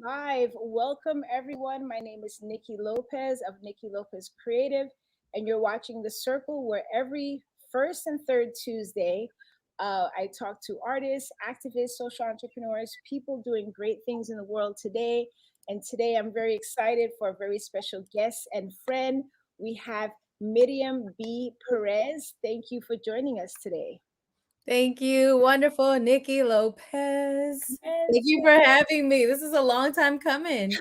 live. Welcome, everyone. My name is Niki Lopez of Niki Lopez Creative, and you're watching The Circle, where every first and third Tuesday, I talk to artists, activists, social entrepreneurs, people doing great things in the world today. And today, I'm very excited for a very special guest and friend. We have Miriam B. Perez. Thank you for joining us today. Thank you. Wonderful, Niki Lopez. Thank Yes, you for having me. This is a long time coming.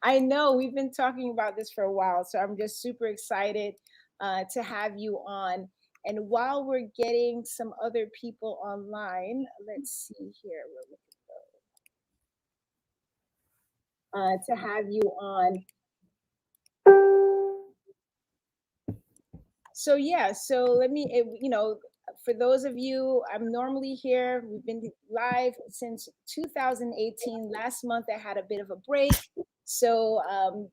I know we've been talking about this for a while, so I'm just super excited to have you on. And while we're getting some other people online, let's see here. We're looking to have you on. So yeah, so let me, for those of you, I'm normally here. We've been live since 2018. Last month I had a bit of a break, so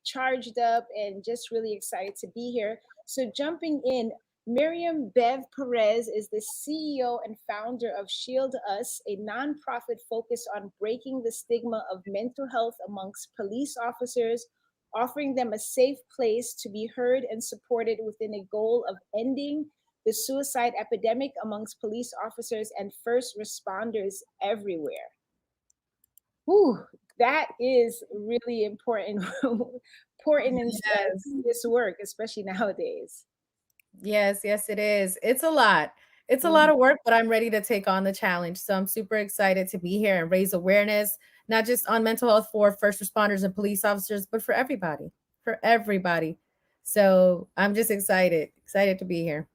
charged up and just really excited to be here. So jumping in, Miriam Bev Perez is the CEO and founder of ShieldUs, a nonprofit focused on breaking the stigma of mental health amongst police officers, offering them a safe place to be heard and supported within a goal of ending the suicide epidemic amongst police officers and first responders everywhere. Whew, that is really important, important in Yes. this work, especially nowadays. Yes, it is. It's a lot. It's a lot Mhm. of work, but I'm ready to take on the challenge. So I'm super excited to be here and raise awareness, not just on mental health for first responders and police officers, but for everybody. For everybody. So I'm just excited to be here.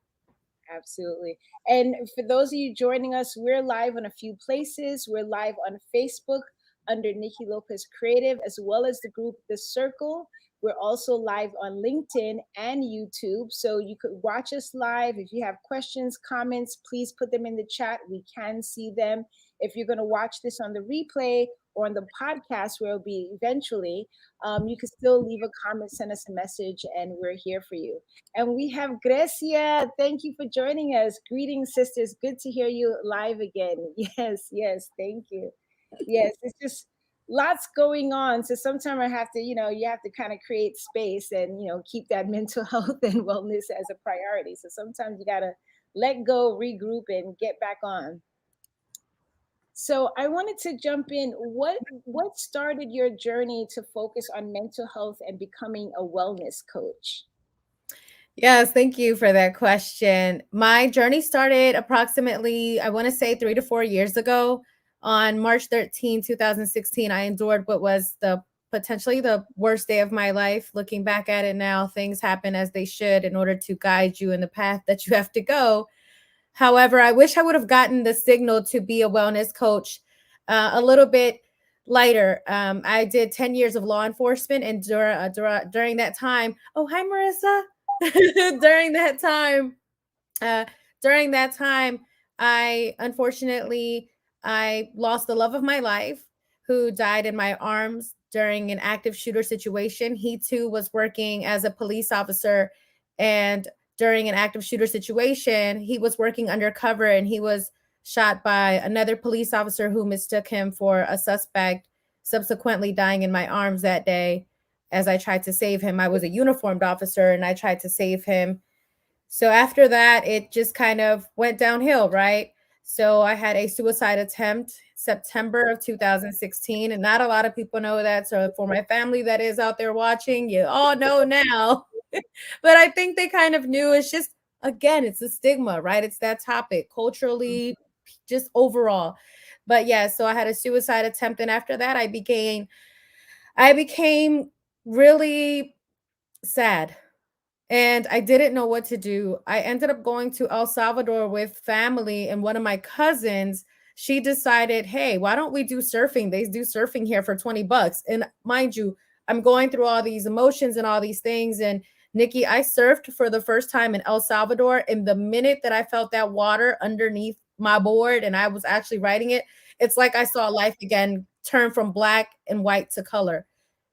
Absolutely. And for those of you joining us, we're live on a few places. We're live on Facebook under Niki Lopez Creative, as well as the group The Circle. We're also live on LinkedIn and YouTube. So you could watch us live. If you have questions, comments, please put them in the chat. We can see them. If you're going to watch this on the replay or on the podcast, where it'll be eventually, you can still leave a comment, send us a message, and we're here for you. And we have Grecia. Thank you for joining us. Greetings, sisters. Good to hear you live again. Yes, thank you. Yes, it's just lots going on. So sometimes I have to, you have to kind of create space and, keep that mental health and wellness as a priority. So sometimes you got to let go, regroup, and get back on. So I wanted to jump in. What started your journey to focus on mental health and becoming a wellness coach? Yes, thank you for that question. My journey started approximately, I want to say 3 to 4 years ago. On March 13, 2016, I endured what was the potentially the worst day of my life. Looking back at it now, things happen as they should in order to guide you in the path that you have to go. However, I wish I would have gotten the signal to be a wellness coach a little bit lighter. I did 10 years of law enforcement, and during that time, oh, hi, Marissa. during that time, uh, during that time, I unfortunately I lost the love of my life, who died in my arms during an active shooter situation. He too was working as a police officer, and during an active shooter situation, he was working undercover, and he was shot by another police officer who mistook him for a suspect, subsequently dying in my arms that day as I tried to save him. I was a uniformed officer and I tried to save him. So after that, it just kind of went downhill, right? So I had a suicide attempt September of 2016, and not a lot of people know that. So for my family that is out there watching, you all know now. But I think they kind of knew. It's just, again, it's a stigma, right? It's that topic culturally, just overall. But yeah, so I had a suicide attempt, and after that I became really sad, and I didn't know what to do. I ended up going to El Salvador with family, and one of my cousins, she decided, hey, why don't we do surfing? They do surfing here for $20. And mind you, I'm going through all these emotions and all these things. And Nikki, I surfed for the first time in El Salvador. And the minute that I felt that water underneath my board and I was actually riding it, it's like I saw life again turn from black and white to color.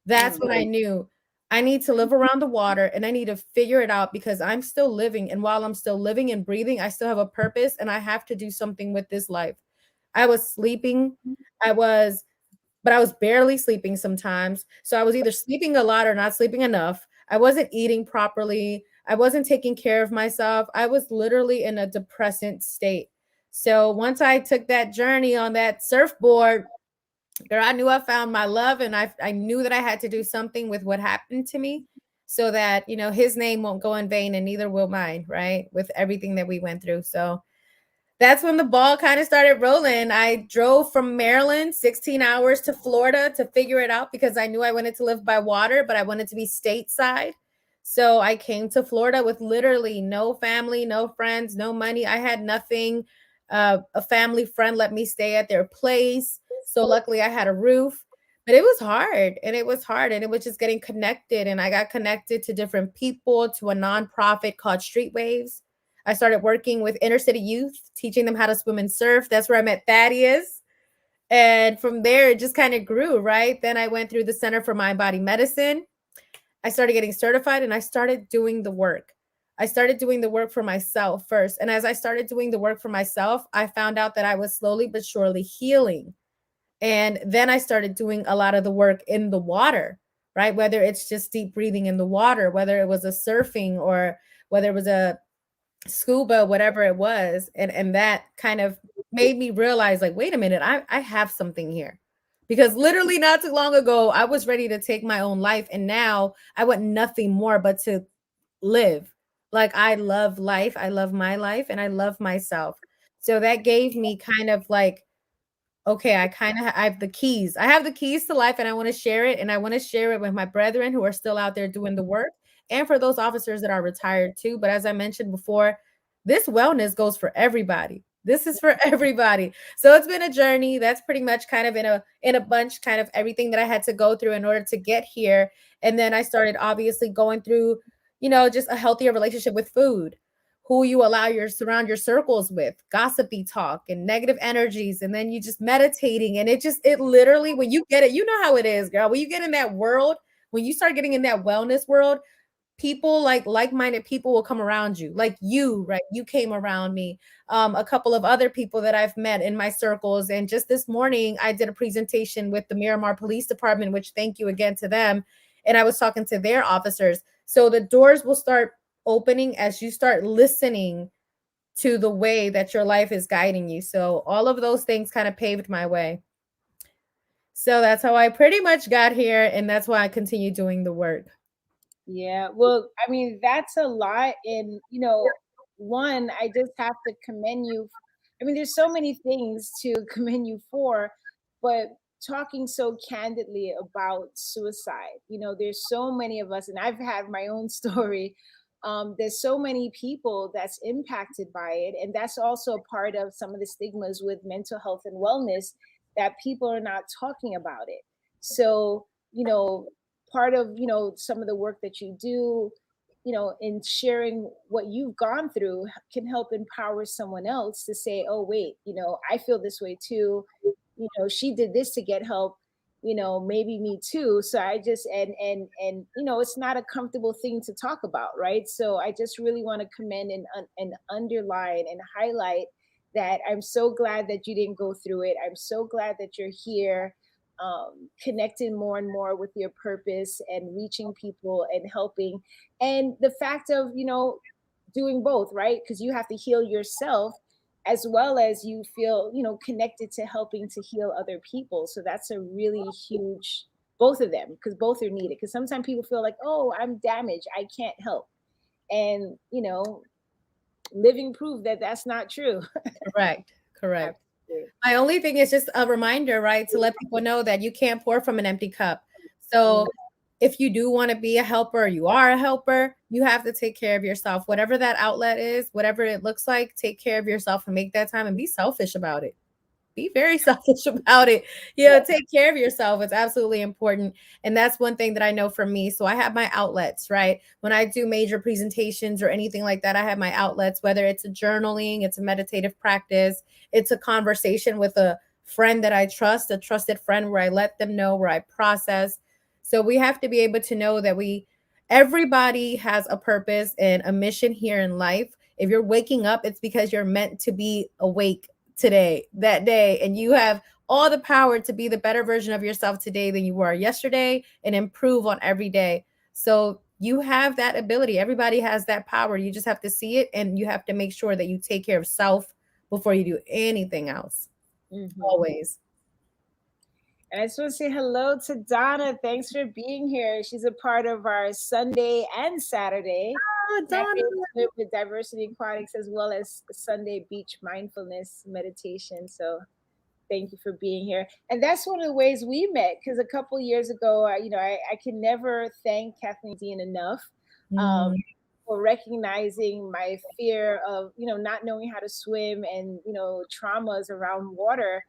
That's when I knew I need to live around the water and I need to figure it out, because I'm still living. And while I'm still living and breathing, I still have a purpose and I have to do something with this life. I was sleeping. I was but I was barely sleeping sometimes. So I was either sleeping a lot or not sleeping enough. I wasn't eating properly. I wasn't taking care of myself. I was literally in a depressant state. So once I took that journey on that surfboard, girl, I knew I found my love, and I knew that I had to do something with what happened to me so that, his name won't go in vain and neither will mine, right? With everything that we went through. So that's when the ball kind of started rolling. I drove from Maryland 16 hours to Florida to figure it out because I knew I wanted to live by water, but I wanted to be stateside. So I came to Florida with literally no family, no friends, no money. I had nothing. A family friend let me stay at their place. So luckily I had a roof, but it was hard, and it was hard, and it was just getting connected. And I got connected to different people, to a nonprofit called Street Waves. I started working with inner city youth, teaching them how to swim and surf. That's where I met Thaddeus. And from there, it just kind of grew, right? Then I went through the Center for Mind Body Medicine. I started getting certified, and I started doing the work. I started doing the work for myself first. And as I started doing the work for myself, I found out that I was slowly but surely healing. And then I started doing a lot of the work in the water, right? Whether it's just deep breathing in the water, whether it was a surfing, or whether it was a scuba, whatever it was. And that kind of made me realize, like, wait a minute, I have something here. Because literally not too long ago, I was ready to take my own life. And now I want nothing more but to live. Like, I love life. I love my life, and I love myself. So that gave me kind of like, okay, I have the keys. I have the keys to life, and I want to share it. And I want to share it with my brethren who are still out there doing the work, and for those officers that are retired too. But as I mentioned before, this wellness goes for everybody. This is for everybody. So it's been a journey. That's pretty much kind of in a bunch, kind of everything that I had to go through in order to get here. And then I started obviously going through, just a healthier relationship with food, who you allow your surround your circles with, gossipy talk and negative energies, and then you just meditating. And it literally, when you get it, you know how it is, girl. When you get in that world, when you start getting in that wellness world, people like-minded people will come around you, like you, right? You came around me, a couple of other people that I've met in my circles. And just this morning I did a presentation with the Miramar Police Department, which thank you again to them. And I was talking to their officers. So the doors will start opening as you start listening to the way that your life is guiding you. So all of those things kind of paved my way. So that's how I pretty much got here, and that's why I continue doing the work. Yeah, well, I mean, that's a lot. And, one, I just have to commend you. I mean, there's so many things to commend you for, but talking so candidly about suicide, there's so many of us, and I've had my own story. There's so many people that's impacted by it. And that's also a part of some of the stigmas with mental health and wellness, that people are not talking about it. So, part of some of the work that you do, in sharing what you've gone through, can help empower someone else to say, oh wait, I feel this way too. She did this to get help, maybe me too. So I just, and it's not a comfortable thing to talk about, right? So I just really want to commend and underline and highlight that I'm so glad that you didn't go through it. I'm so glad that you're here, connecting more and more with your purpose and reaching people and helping. And the fact of, doing both, right? Because you have to heal yourself as well as you feel, connected to helping to heal other people. So that's a really huge, both of them, because both are needed. Because sometimes people feel like, oh, I'm damaged, I can't help. And, living proof that that's not true. Correct. Correct. Absolutely. My only thing is just a reminder, right, to let people know that you can't pour from an empty cup. So Mm. if you do want to be a helper, you are a helper, you have to take care of yourself. Whatever that outlet is, whatever it looks like, take care of yourself and make that time, and be selfish about it. Be very selfish about it. Take care of yourself. It's absolutely important. And that's one thing that I know for me. So I have my outlets, right? When I do major presentations or anything like that, I have my outlets, whether it's a journaling, it's a meditative practice, it's a conversation with a friend that I trust, a trusted friend, where I let them know, where I process. So we have to be able to know that everybody has a purpose and a mission here in life. If you're waking up, it's because you're meant to be awake today, that day, and you have all the power to be the better version of yourself today than you were yesterday and improve on every day. So you have that ability. Everybody has that power. You just have to see it, and you have to make sure that you take care of self before you do anything else. Mm-hmm. Always. And I just want to say hello to Donna. Thanks for being here. She's a part of our Sunday and Saturday Oh, Donna. Saturday Swim with Diversity Aquatics, as well as Sunday Beach Mindfulness Meditation. So thank you for being here. And that's one of the ways we met, because a couple years ago, I can never thank Kathleen Dean enough. Um, Mm, for recognizing my fear of not knowing how to swim, and traumas around water,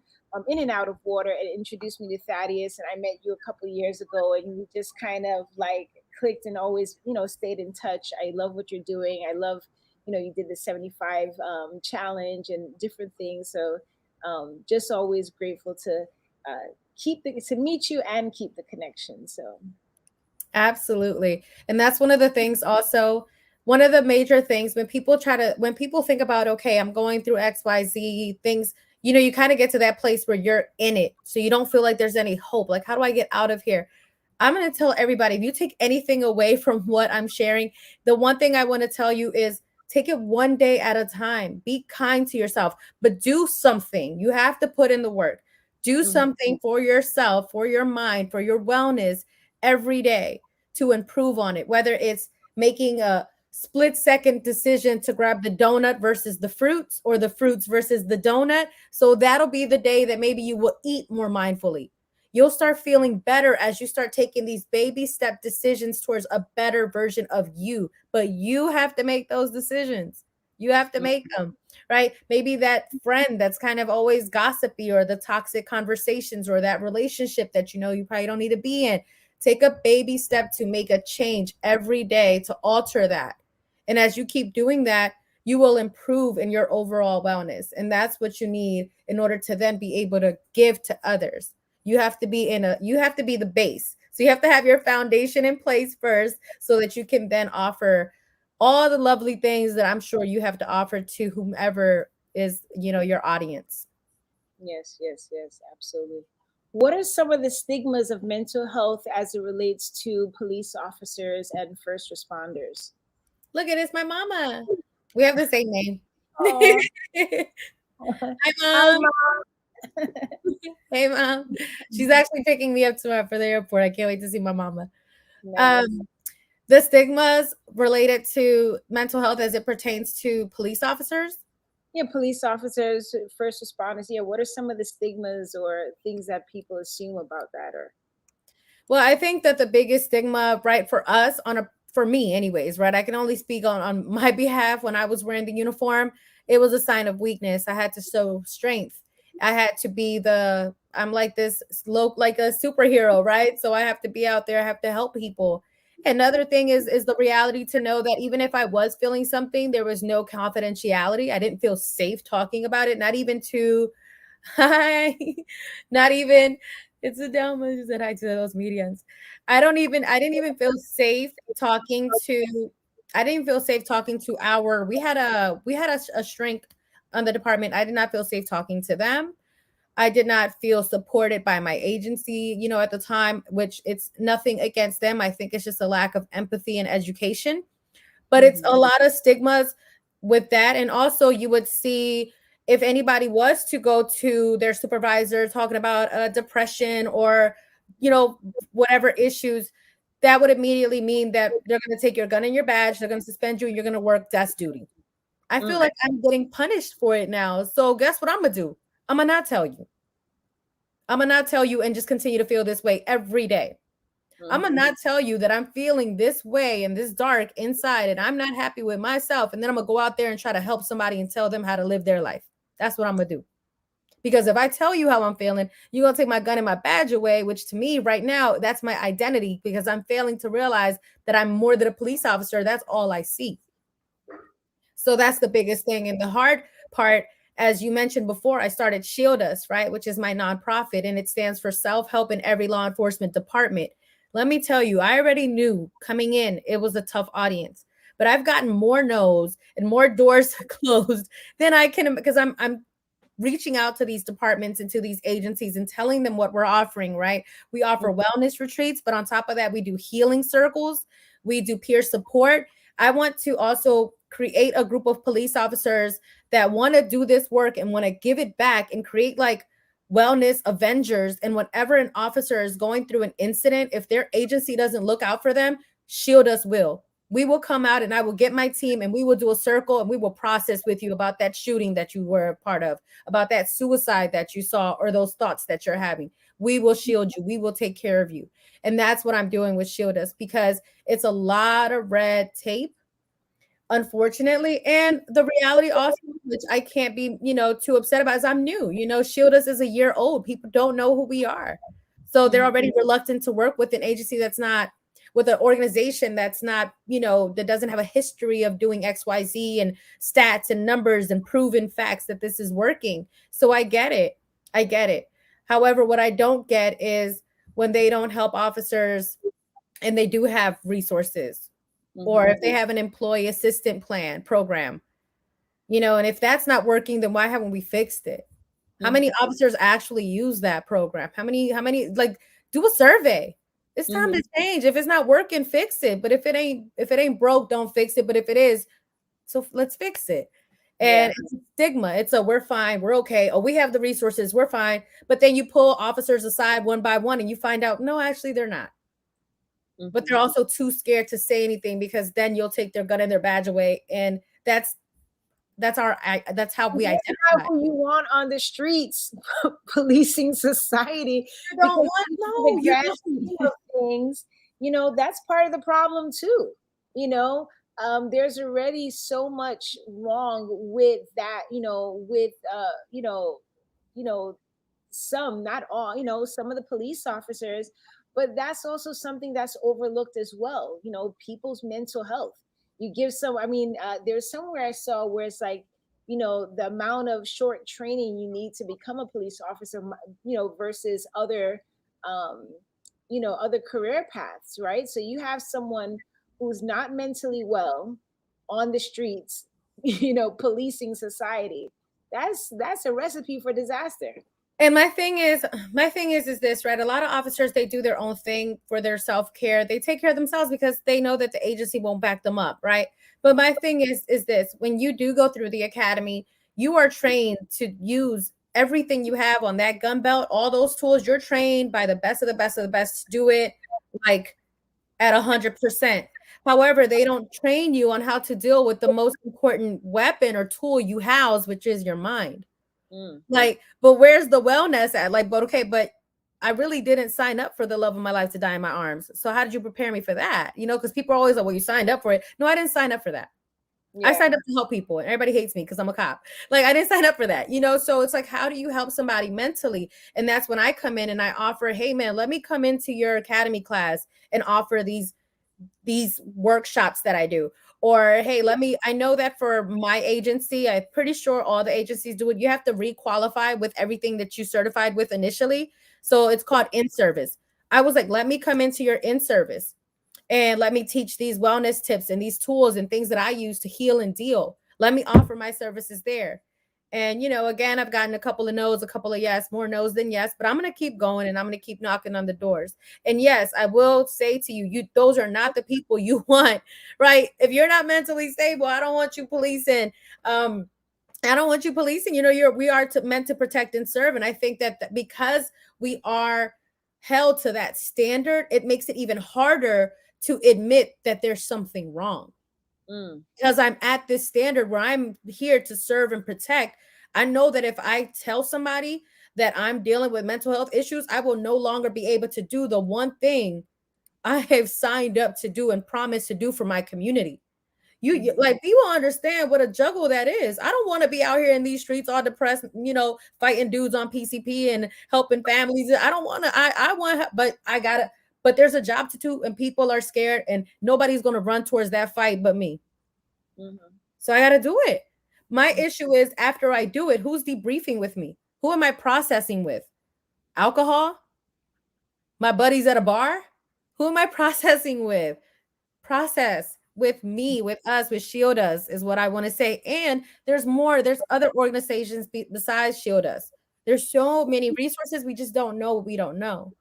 in and out of water, and introduced me to Thaddeus. And I met you a couple years ago, and you just kind of like clicked and always stayed in touch. I love what you're doing. I love you did the 75 challenge and different things. So just always grateful to to meet you and keep the connection. So absolutely. And that's one of the things also, one of the major things when people think about, okay, I'm going through XYZ things, you kind of get to that place where you're in it. So you don't feel like there's any hope. Like, how do I get out of here? I'm going to tell everybody, if you take anything away from what I'm sharing, the one thing I want to tell you is take it one day at a time. Be kind to yourself, but do something. You have to put in the work. Do mhm, something for yourself, for your mind, for your wellness every day to improve on it, whether it's making a split second decision to grab the donut versus the fruits, or the fruits versus the donut. So that'll be the day that maybe you will eat more mindfully. You'll start feeling better as you start taking these baby step decisions towards a better version of you. But you have to make those decisions. You have to mhm. make them, right? Maybe that friend that's kind of always gossipy, or the toxic conversations, or that relationship that you probably don't need to be in. Take a baby step to make a change every day to alter that. And as you keep doing that, you will improve in your overall wellness. And that's what you need in order to then be able to give to others. You have to be the base. So you have to have your foundation in place first, so that you can then offer all the lovely things that I'm sure you have to offer to whomever is, your audience. Yes, yes, yes, absolutely. What are some of the stigmas of mental health as it relates to police officers and first responders? Look at this, my mama. We have the same name. Oh, Hi, hi, mom. mom. Hey, mom. She's actually picking me up tomorrow for the airport. I can't wait to see my mama. Nice. Um, the stigmas related to mental health as it pertains to police officers. Yeah, police officers, first responders. Yeah, what are some of the stigmas or things that people assume about that? Or Well, I think that the biggest stigma, right, for me anyways, right? I can only speak on my behalf. When I was wearing the uniform, it was a sign of weakness. I had to show strength. I had to be I'm like this slope, like a superhero, right? So I have to be out there, I have to help people. Another thing is the reality to know that even if I was feeling something, there was no confidentiality. I didn't feel safe talking about it, not even to hi, not even it's a down message that I to those mediums. I didn't even feel safe talking to I didn't feel safe talking to our we had a shrink on the department. I did not feel safe talking to them. I did not feel supported by my agency, at the time, which it's nothing against them. I think it's just a lack of empathy and education. But it's Mhm, a lot of stigmas with that. And also, you would see if anybody was to go to their supervisor talking about depression or, whatever issues, that would immediately mean that they're going to take your gun and your badge, they're going to suspend you, and you're going to work desk duty. I feel mm, like I'm getting punished for it now. So, guess what I'm going to do? I'm going to not tell you. I'm going to not tell you and just continue to feel this way every day. I'm gonna mhm. not tell you that I'm feeling this way and this dark inside and I'm not happy with myself. And then I'm gonna go out there and try to help somebody and tell them how to live their life. That's what I'm gonna do. Because if I tell you how I'm feeling, you're gonna take my gun and my badge away, which to me right now, that's my identity because I'm failing to realize that I'm more than a police officer. That's all I see. So that's the biggest thing. And the hard part, as you mentioned before, I started ShieldUs, right, which is my nonprofit, and it stands for self-help in every law enforcement department. Let me tell you, I already knew coming in it was a tough audience, but I've gotten more no's and more doors closed than I can because I'm reaching out to these departments and to these agencies and telling them what we're offering, right? We offer wellness retreats, but on top of that, we do healing circles, we do peer support. I want to also create a group of police officers that want to do this work and want to give it back and create like wellness avengers. And whenever an officer is going through an incident, if their agency doesn't look out for them, ShieldUs will. We will come out and I will get my team and we will do a circle and we will process with you about that shooting that you were a part of, about that suicide that you saw, or those thoughts that you're having. We will shield you. We will take care of you. And that's what I'm doing with ShieldUs, because it's a lot of red tape, unfortunately. And the reality also, which I can't be, too upset about, is I'm new. ShieldUs is a year old. People don't know who we are. So they're already reluctant to work with an agency that's not, with an organization that's not, that doesn't have a history of doing XYZ and stats and numbers and proven facts that this is working. So I get it. I get it. However, what I don't get is when they don't help officers and they do have resources, or if they have an employee assistant plan program, and if that's not working, then why haven't we fixed it? How many officers actually use that program? How many, like, do a survey. It's time to change. If it's not working, fix it. But if it ain't broke, don't fix it. But if it is, so let's fix it. And it's a stigma. It's a, we're fine, we're okay. Oh, we have the resources, we're fine. But then you pull officers aside one by one and you find out, no, actually they're not. But they're also too scared to say anything, because then you'll take their gun and their badge away. And that's how we identify. Who you want on the streets, policing society. You don't want things. That's part of the problem too. There's already so much wrong with that. Some, not all. Some of the police officers, but that's also something that's overlooked as well. People's mental health. You give there's somewhere I saw where it's like, the amount of short training you need to become a police officer, versus other, other career paths, right? So you have someone who's not mentally well on the streets, policing society. That's a recipe for disaster. And my thing is this, right? A lot of officers, they do their own thing for their self-care. They take care of themselves because they know that the agency won't back them up, right? But my thing is this: when you do go through the academy, you are trained to use everything you have on that gun belt, all those tools. You're trained by the best of the best of the best to do it like at 100%. However, they don't train you on how to deal with the most important weapon or tool you house, which is your mind. Like, but where's the wellness at? Like, but okay, but I really didn't sign up for the love of my life to die in my arms. So how did you prepare me for that? Because people are always like, well, you signed up for it. No, I didn't sign up for that. I signed up to help people, and everybody hates me because I'm a cop. Like, I didn't sign up for that, So it's like, how do you help somebody mentally? And that's when I come in and I offer, hey man, let me come into your academy class and offer these workshops that I do. Or, hey, I know that for my agency, I'm pretty sure all the agencies do it. You have to re-qualify with everything that you certified with initially. So it's called in-service. I was like, let me come into your in-service and let me teach these wellness tips and these tools and things that I use to heal and deal. Let me offer my services there. And, again, I've gotten a couple of no's, a couple of yes, more no's than yes, but I'm going to keep going and I'm going to keep knocking on the doors. And yes, I will say to you, those are not the people you want, right? If you're not mentally stable, I don't want you policing. I don't want you policing. We are meant to protect and serve. And I think that because we are held to that standard, it makes it even harder to admit that there's something wrong. Because I'm at this standard where I'm here to serve and protect. I know that if I tell somebody that I'm dealing with mental health issues, I will no longer be able to do the one thing I have signed up to do and promised to do for my community. You like, people understand what a juggle that is. I don't want to be out here in these streets all depressed, fighting dudes on PCP and helping families. I don't want to. I want, but I gotta. But there's a job to do, and people are scared, and nobody's going to run towards that fight but me. So I got to do it. My issue is, after I do it, who's debriefing with me? Who am I processing with? Alcohol? My buddies at a bar? Who am I processing with? Process. with me, with us, with ShieldUs is what I want to say. And there's more. There's other organizations besides ShieldUs. There's so many resources. We just don't know what we don't know.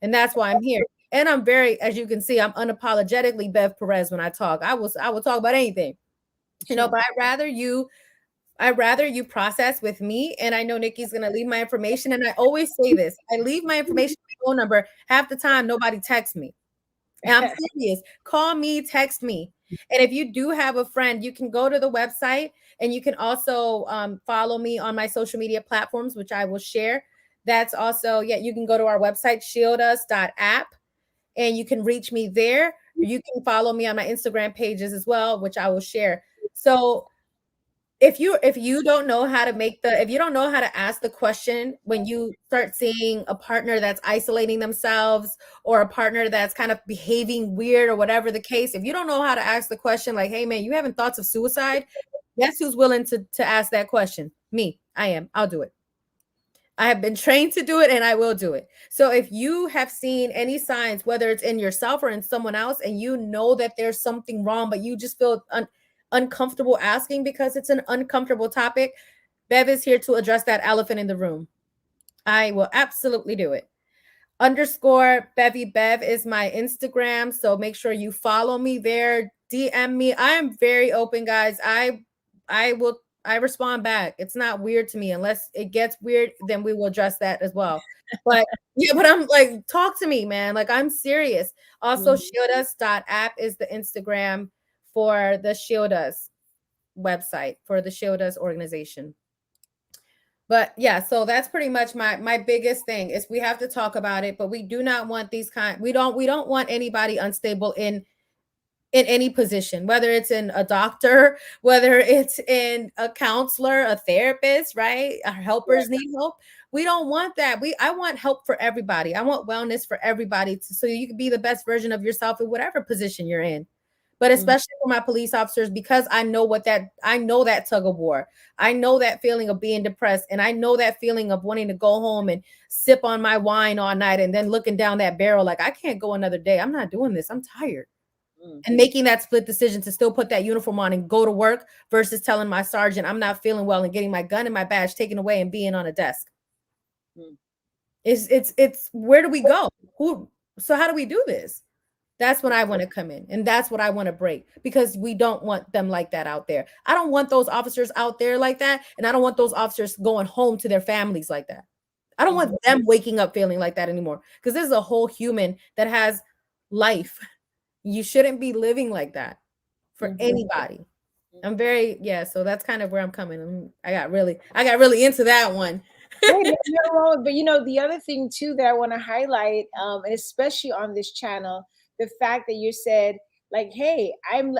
And that's why I'm here. And I'm very, as you can see, I'm unapologetically Bev Perez when I talk. I will talk about anything, but I'd rather you process with me. And I know Nikki's gonna leave my information. And I always say this: I leave my information, my phone number. Half the time, nobody texts me. And I'm serious. Call me, text me. And if you do have a friend, you can go to the website and you can also follow me on my social media platforms, which I will share. That's also, yeah, you can go to our website, shieldus.app, and you can reach me there. You can follow me on my Instagram pages as well, which I will share. So if you don't know how to if you don't know how to ask the question when you start seeing a partner that's isolating themselves, or a partner that's kind of behaving weird, or whatever the case, if you don't know how to ask the question like, hey man, you having thoughts of suicide? Guess who's willing to ask that question? Me. I'll do it. I have been trained to do it, and I will do it. So if you have seen any signs, whether it's in yourself or in someone else, and you know that there's something wrong, but you just feel uncomfortable asking because it's an uncomfortable topic, Bev is here to address that elephant in the room. I will absolutely do it. Underscore Bevy Bev is my Instagram. So make sure you follow me there. DM me. I am very open, guys. I respond back. It's not weird to me. Unless it gets weird, then we will address that as well. But yeah, but I'm like, talk to me, man. Like, I'm serious. Also, ShieldUs.app is the Instagram for the ShieldUs website, for the ShieldUs organization. But yeah, so that's pretty much my biggest thing is we have to talk about it, but we do not want we don't want anybody unstable in any position, whether it's in a doctor, whether it's in a counselor, a therapist, right? Our helpers need help. We don't want that. I want help for everybody. I want wellness for everybody so you can be the best version of yourself in whatever position you're in. But especially for my police officers, because I know that tug of war. I know that feeling of being depressed, and I know that feeling of wanting to go home and sip on my wine all night and then looking down that barrel like, I can't go another day. I'm not doing this. I'm tired. And making that split decision to still put that uniform on and go to work versus telling my sergeant I'm not feeling well and getting my gun and my badge taken away and being on a desk. It's where do we go? So how do we do this? That's when I want to come in, and that's what I want to break, because we don't want them like that out there. I don't want those officers out there like that, and I don't want those officers going home to their families like that. I don't want them waking up feeling like that anymore, because this is a whole human that has life. You shouldn't be living like that for anybody. I'm very, so that's kind of where I'm coming. I got really into that one. Hey, but the other thing too that I want to highlight, and especially on this channel, the fact that you said like, hey, I'm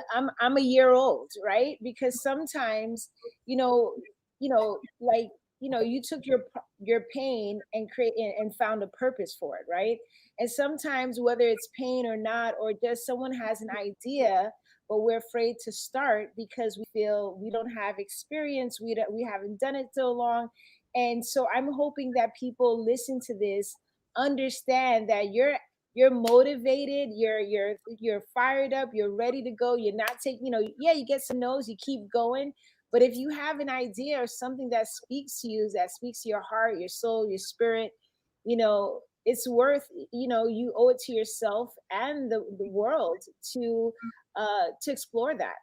a year old, right? Because sometimes, like, you took your pain and and found a purpose for it, right? And sometimes, whether it's pain or not, or just someone has an idea, but we're afraid to start because we feel we don't have experience, we haven't done it so long. And so I'm hoping that people listen to this, understand that you're motivated, you're fired up, you're ready to go. You're not taking, yeah, you get some no's, you keep going. But if you have an idea or something that speaks to you, that speaks to your heart, your soul, your spirit, it's worth, you owe it to yourself and the world to explore that.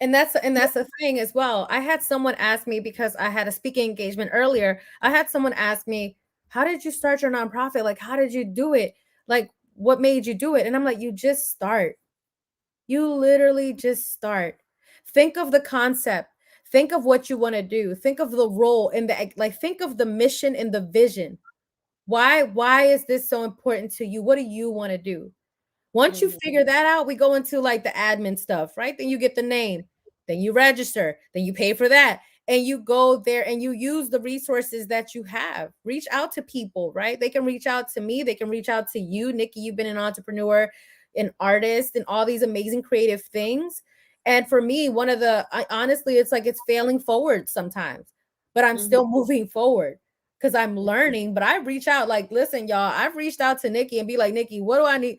And that's the thing as well. I had someone ask me, because I had a speaking engagement earlier. I had someone ask me, how did you start your nonprofit? Like, how did you do it? Like, what made you do it? And I'm like, you just start. You literally just start. Think of the concept. Think of what you want to do. Think of the role in think of the mission and the vision. Why is this so important to you? What do you want to do? Once you figure that out, we go into like the admin stuff, right? Then you get the name, then you register, then you pay for that, and you go there and you use the resources that you have. Reach out to people, right? They can reach out to me, they can reach out to you, Nikki. You've been an entrepreneur, an artist, and all these amazing creative things. And for me, honestly, it's like it's failing forward sometimes, but I'm still moving forward because I'm learning. But I reach out, like, listen, y'all, I've reached out to Nikki and be like, Nikki, what do I need?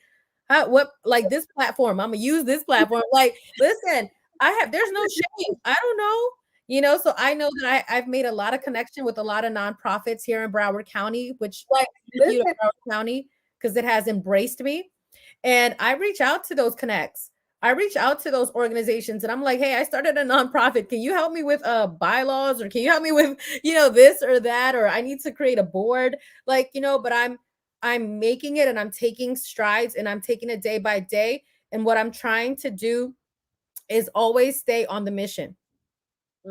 What, like, this platform? I'm gonna use this platform. Like, listen, there's no shame. I don't know. So I know that I've made a lot of connection with a lot of nonprofits here in Broward County, which, Like, thank you to listen. Broward County, because it has embraced me. And I reach out to those connects. I reach out to those organizations and I'm like, hey, I started a nonprofit. Can you help me with bylaws, or can you help me with, this or that, or I need to create a board, like, but I'm making it and I'm taking strides and I'm taking it day by day. And what I'm trying to do is always stay on the mission.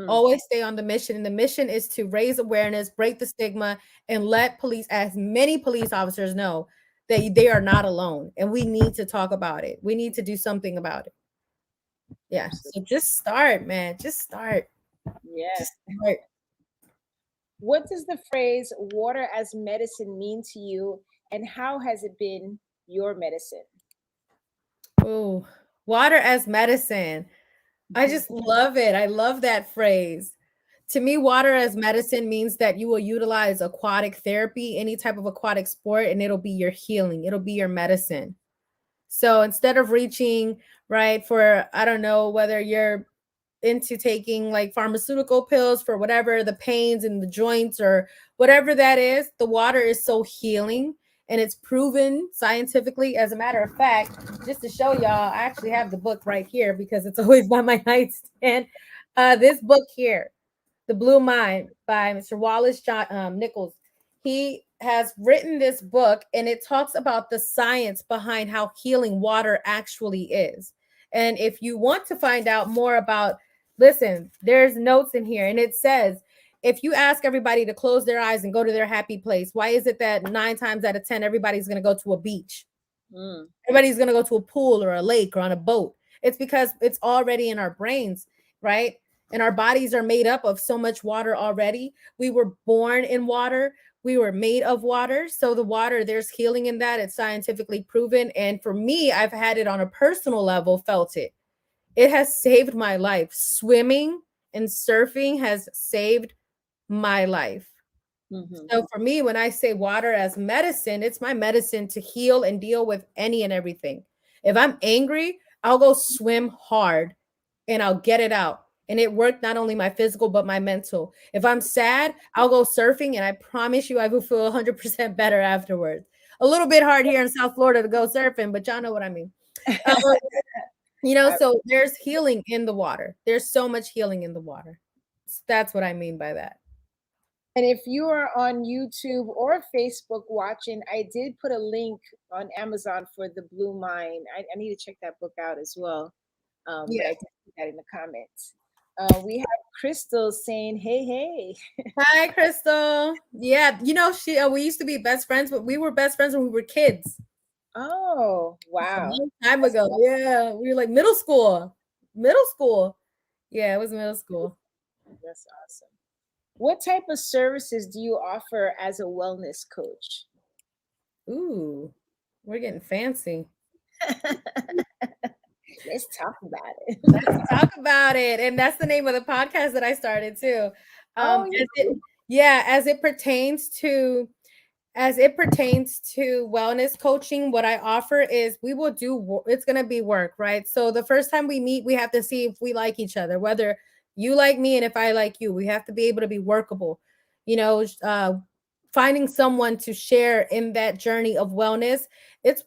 Always stay on the mission. And the mission is to raise awareness, break the stigma, and let as many police officers know that they are not alone. And we need to talk about it. We need to do something about it. Yeah. So just start, man. Just start. Yeah. Just start. What does the phrase water as medicine mean to you, and how has it been your medicine? Oh, water as medicine. I just love it. I love that phrase. To me, water as medicine means that you will utilize aquatic therapy, any type of aquatic sport, and it'll be your healing. It'll be your medicine. So instead of reaching, right, for, I don't know whether you're into taking like pharmaceutical pills for whatever the pains in the joints or whatever that is, the water is so healing, and it's proven scientifically. As a matter of fact, just to show y'all, I actually have the book right here because it's always by my nightstand. This book here, The Blue Mind by Mr. Nichols. He has written this book and it talks about the science behind how healing water actually is. And if you want to find out more about, listen, there's notes in here and it says, if you ask everybody to close their eyes and go to their happy place, why is it that 9 times out of 10 everybody's going to go to a beach? Everybody's going to go to a pool or a lake or on a boat. It's because it's already in our brains, right? And our bodies are made up of so much water already. We were born in water. We were made of water. So the water, there's healing in that. It's scientifically proven. And for me, I've had it on a personal level, felt it. It has saved my life. Swimming and surfing has saved my life. So for me, when I say water as medicine, it's my medicine to heal and deal with any and everything. If I'm angry, I'll go swim hard and I'll get it out. And it worked not only my physical, but my mental. If I'm sad, I'll go surfing and I promise you I will feel 100% better afterwards. A little bit hard here in South Florida to go surfing, but y'all know what I mean. So there's healing in the water. There's so much healing in the water. So that's what I mean by that. And if you are on YouTube or Facebook watching, I did put a link on Amazon for The Blue Mind. I need to check that book out as well. But I did put that in the comments. We have Crystal saying, hey, hey. Hi, Crystal. Yeah, we used to be best friends, but we were best friends when we were kids. Oh, wow. A long time ago. Yeah, we were like middle school. Yeah, it was middle school. That's awesome. What type of services do you offer as a wellness coach? Ooh, we're getting fancy. Let's talk about it. Let's talk about it. And that's the name of the podcast that I started too. As it pertains to wellness coaching, what I offer is it's going to be work, right? So the first time we meet, we have to see if we like each other, whether you like me and if I like you. We have to be able to be workable, finding someone to share in that journey of wellness. It's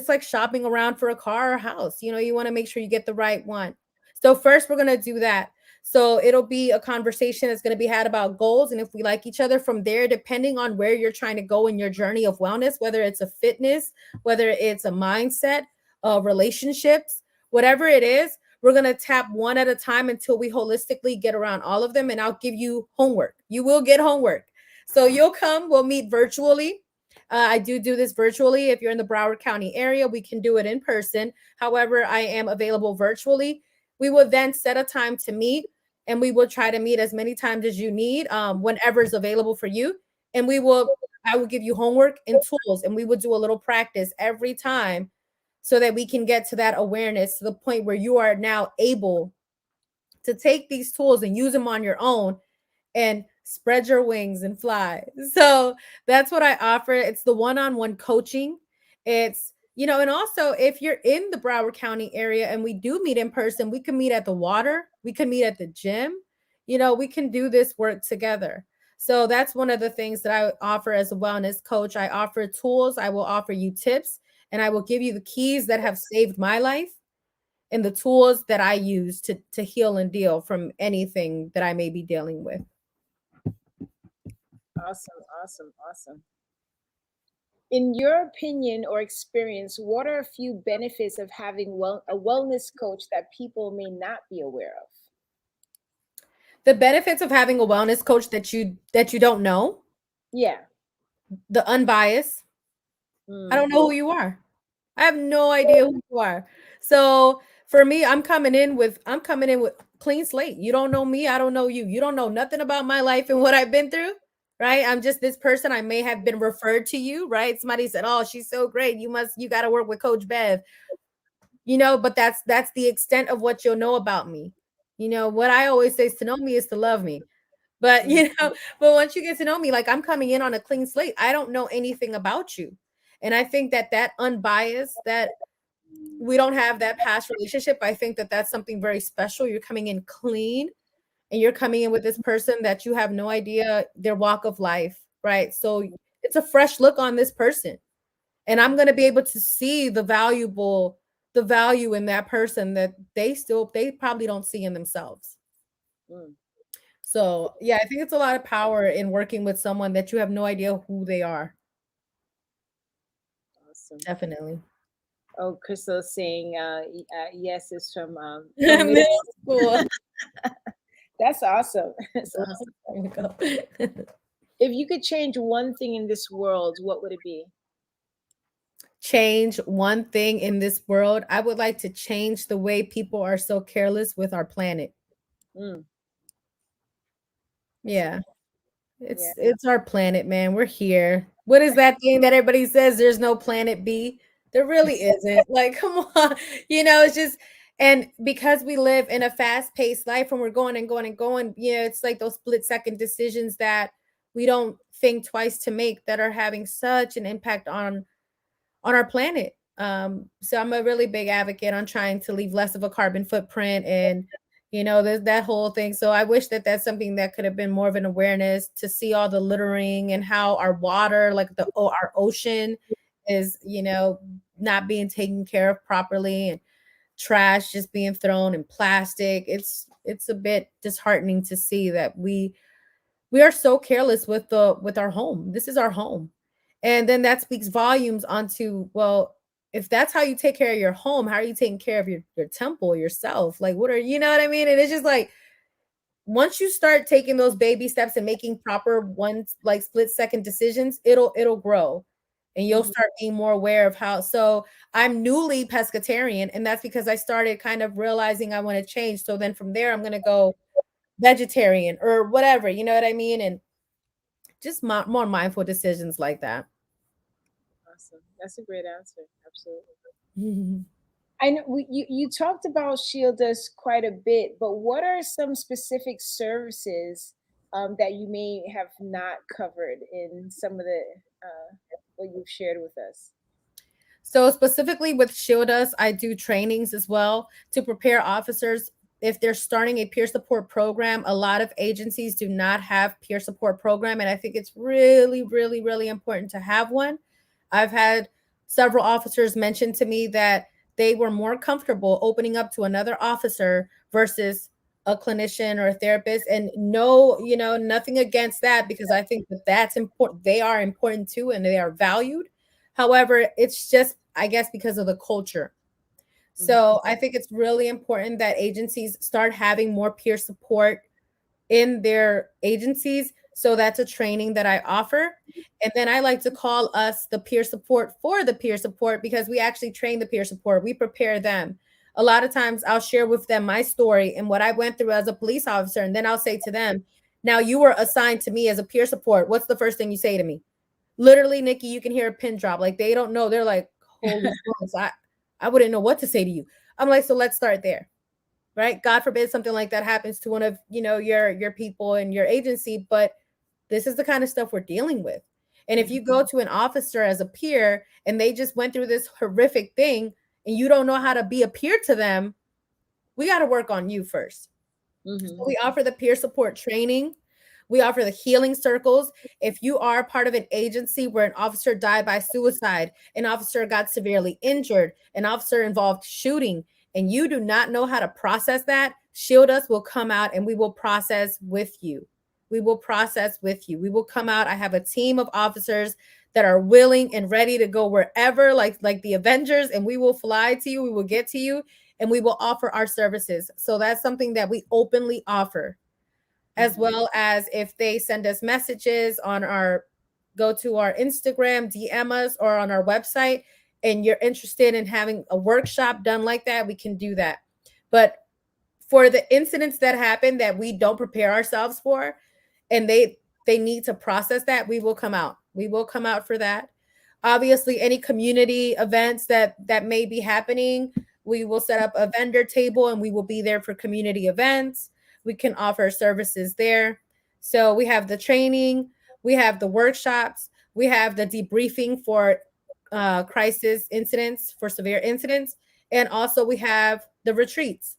like shopping around for a car or a house. You want to make sure you get the right one. So first we're going to do that. So it'll be a conversation that's going to be had about goals. And if we like each other from there, depending on where you're trying to go in your journey of wellness, whether it's a fitness, whether it's a mindset, relationships, whatever it is, we're going to tap one at a time until we holistically get around all of them. And I'll give you homework. You will get homework. So you'll come, we'll meet virtually. I do this virtually. If you're in the Broward County area, we can do it in person. However, I am available virtually. We will then set a time to meet, and we will try to meet as many times as you need, whenever is available for you. And I will give you homework and tools, and we will do a little practice every time so that we can get to that awareness to the point where you are now able to take these tools and use them on your own and spread your wings and fly. So that's what I offer. It's the one-on-one coaching. It's, And also if you're in the Broward County area and we do meet in person, we can meet at the water, we can meet at the gym, we can do this work together. So that's one of the things that I offer as a wellness coach. I offer tools, I will offer you tips, and I will give you the keys that have saved my life and the tools that I use to heal and deal from anything that I may be dealing with. Awesome, awesome, awesome. In your opinion or experience, what are a few benefits of having a wellness coach that people may not be aware of? The benefits of having a wellness coach that you don't know, Yeah. the unbiased. I don't Mm. know who you are. I have no idea who you are. So for me, I'm coming in with clean slate. You don't know me, I don't know you. You don't know nothing about my life and what I've been through, right? I'm just this person. I may have been referred to you, right? Somebody said, "Oh, she's so great. You got to work with Coach Bev." But that's the extent of what you'll know about me. What I always say is to know me is to love me. But Mm. but once you get to know me, like I'm coming in on a clean slate. I don't know anything about you. And I think that unbiased, that we don't have that past relationship. I think that that's something very special. You're coming in clean and you're coming in with this person that you have no idea their walk of life, right? So it's a fresh look on this person. And I'm going to be able to see the value in that person that they probably don't see in themselves. Mm. So, yeah, I think it's a lot of power in working with someone that you have no idea who they are. Awesome. Definitely. Oh, Crystal's saying yes is from Middle middle. school. That's awesome. That's awesome. There we go. If you could change one thing in this world, what would it be? Change one thing in this world. I would like to change the way people are so careless with our planet. Mm. Yeah. Yeah. It's our planet, man. We're here. What is that thing that everybody says there's no planet B? There really isn't. Like, come on. It's just, and because we live in a fast-paced life and we're going and going and going, it's like those split-second decisions that we don't think twice to make that are having such an impact on our planet. So I'm a really big advocate on trying to leave less of a carbon footprint, and there's that whole thing. So I wish that that's something that could have been more of an awareness, to see all the littering and how our water, like our ocean, is not being taken care of properly, and trash just being thrown, and plastic. It's a bit disheartening to see that we are so careless with our home. This is our home. And then that speaks volumes onto, well, if that's how you take care of your home, how are you taking care of your temple, yourself? Like, you know what I mean? And it's just like, once you start taking those baby steps and making proper ones, like split-second decisions, it'll grow. And you'll Mhm. start being more aware of how. So I'm newly pescatarian, and that's because I started kind of realizing I want to change. So then from there, I'm going to go vegetarian or whatever, you know what I mean? And just more mindful decisions like that. Awesome. That's a great answer. Absolutely. Mhm. I know you talked about ShieldUs quite a bit, but what are some specific services that you may have not covered in some of the what you've shared with us? So specifically with ShieldUs, I do trainings as well to prepare officers if they're starting a peer support program. A lot of agencies do not have peer support program, and I think it's really, really, really important to have one. I've had several officers mention to me that they were more comfortable opening up to another officer versus a clinician or a therapist. And no, nothing against that, because I think that that's important. They are important too, and they are valued. However, it's just, I guess, because of the culture. Mhm. So I think it's really important that agencies start having more peer support in their agencies. So that's a training that I offer. And then I like to call us the peer support for the peer support, because we actually train the peer support. We prepare them. A lot of times I'll share with them my story and what I went through as a police officer. And then I'll say to them, now you were assigned to me as a peer support. What's the first thing you say to me? Literally, Nikki, you can hear a pin drop. Like, they don't know. They're like, holy smokes, I wouldn't know what to say to you. I'm like, so let's start there. Right? God forbid something like that happens to one of, your people in your agency, but this is the kind of stuff we're dealing with. And if you go to an officer as a peer and they just went through this horrific thing and you don't know how to be a peer to them, we got to work on you first. So we offer the peer support training. We offer the healing circles. If you are part of an agency where an officer died by suicide, an officer got severely injured, an officer involved shooting, and you do not know how to process that, ShieldUs will come out and we will process with you. We will process with you. We will come out. I have a team of officers that are willing and ready to go wherever, like the Avengers, and we will fly to you. We will get to you and we will offer our services. So that's something that we openly offer, as well as if they send us messages on our, go to our Instagram, DM us, or on our website, and you're interested in having a workshop done like that, we can do that. But for the incidents that happen that we don't prepare ourselves for, and they need to process that, we will come out. We will come out for that. Obviously, any community events that may be happening, we will set up a vendor table and we will be there for community events. We can offer services there. So we have the training, we have the workshops, we have the debriefing for crisis incidents, for severe incidents, and also we have the retreats.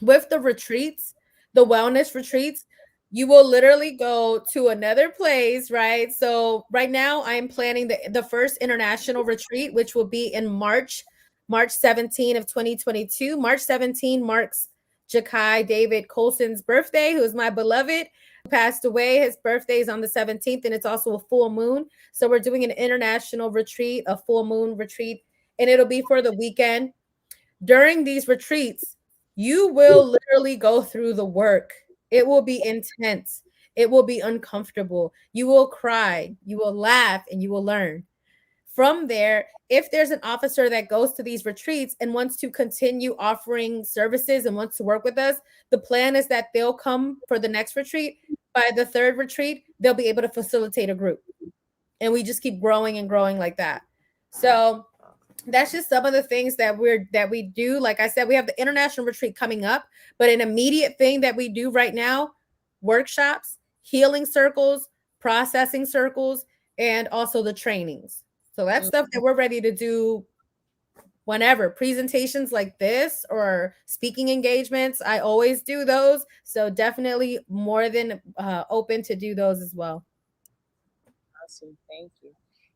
With the retreats, the wellness retreats, you will literally go to another place, right? So right now I'm planning the first international retreat, which will be in March 17 of 2022. March 17 marks Jakai David Colson's birthday, who is my beloved, who passed away. His birthday is on the 17th, and it's also a full moon. So we're doing an international retreat, a full moon retreat, and it'll be for the weekend. During these retreats, you will literally go through the work. It will be intense. It will be uncomfortable. You will cry, you will laugh, and you will learn. From there, if there's an officer that goes to these retreats and wants to continue offering services and wants to work with us, the plan is that they'll come for the next retreat. By the third retreat, they'll be able to facilitate a group. And we just keep growing and growing like that. So that's just some of the things that we do. Like I said, we have the international retreat coming up, but an immediate thing that we do right now: workshops, healing circles, processing circles, and also the trainings. So that's stuff that we're ready to do whenever. Presentations like this or speaking engagements, I always do those. So definitely more than open to do those as well. Awesome. Thank you.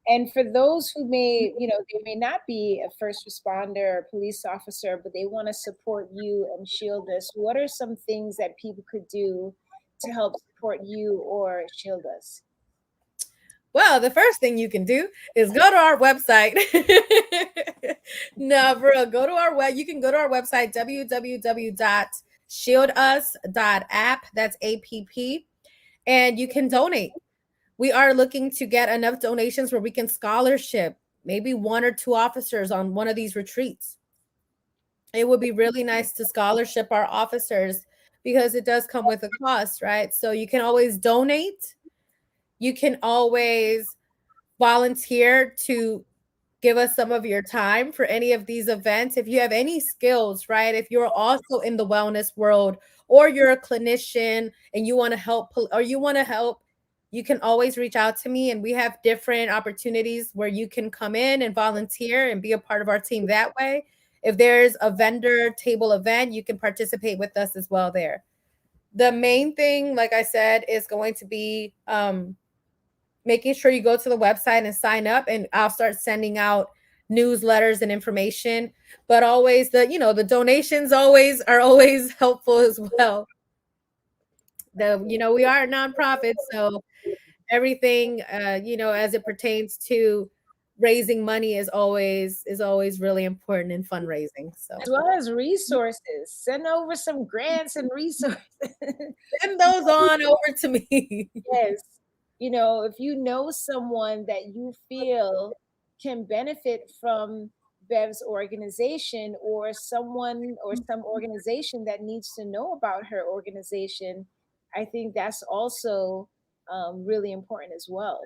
And for those who may, they may not be a first responder or police officer, but they want to support you and ShieldUs, what are some things that people could do to help support you or ShieldUs? Well, the first thing you can do is go to our website. No, bro, go to our web. You can go to our website, www.shieldus.app. That's APP. And you can donate. We are looking to get enough donations where we can scholarship maybe one or two officers on one of these retreats. It would be really nice to scholarship our officers because it does come with a cost, right? So you can always donate. You can always volunteer to give us some of your time for any of these events. If you have any skills, right? If you're also in the wellness world or you're a clinician and you want to help, you can always reach out to me, and we have different opportunities where you can come in and volunteer and be a part of our team that way. If there's a vendor table event, you can participate with us as well there. The main thing, like I said, is going to be making sure you go to the website and sign up, and I'll start sending out newsletters and information. But always the donations are always helpful as well. We are a nonprofit, so everything as it pertains to raising money is always really important in fundraising. So as well as resources, send over some grants and resources. Send those on over to me. Yes. If you know someone that you feel can benefit from Bev's organization, or someone or some organization that needs to know about her organization, I think that's also really important as well.